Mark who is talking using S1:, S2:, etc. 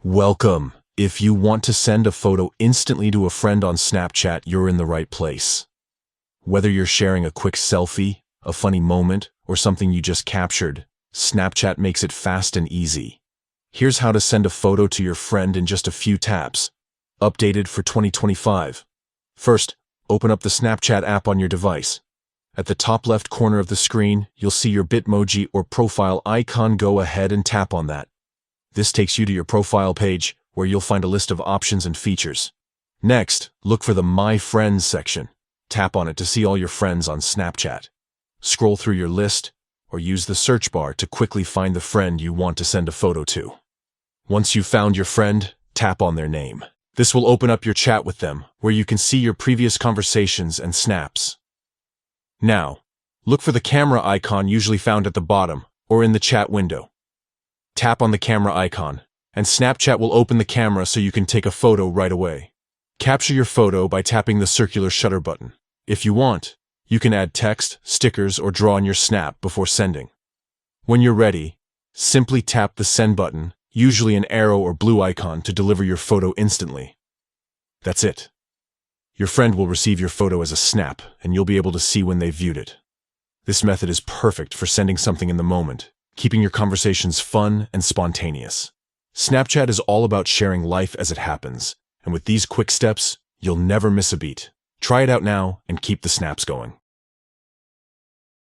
S1: Welcome. If you want to send a photo instantly to a friend on Snapchat, you're in the right place. Whether you're sharing a quick selfie, a funny moment, or something you just captured, Snapchat makes it fast and easy. Here's how to send a photo to your friend in just a few taps. Updated for 2025. First, open up the Snapchat app on your device. At the top left corner of the screen, you'll see your Bitmoji or profile icon. Go ahead and tap on that. This takes you to your profile page, where you'll find a list of options and features. Next, look for the My Friends section. Tap on it to see all your friends on Snapchat. Scroll through your list, or use the search bar to quickly find the friend you want to send a photo to. Once you've found your friend, tap on their name. This will open up your chat with them, where you can see your previous conversations and snaps. Now, look for the camera icon usually found at the bottom, or in the chat window. Tap on the camera icon, and Snapchat will open the camera so you can take a photo right away. Capture your photo by tapping the circular shutter button. If you want, you can add text, stickers, or draw on your snap before sending. When you're ready, simply tap the send button, usually an arrow or blue icon, to deliver your photo instantly. That's it. Your friend will receive your photo as a snap, and you'll be able to see when they viewed it. This method is perfect for sending something in the moment, keeping your conversations fun and spontaneous. Snapchat is all about sharing life as it happens, and with these quick steps, you'll never miss a beat. Try it out now and keep the snaps going.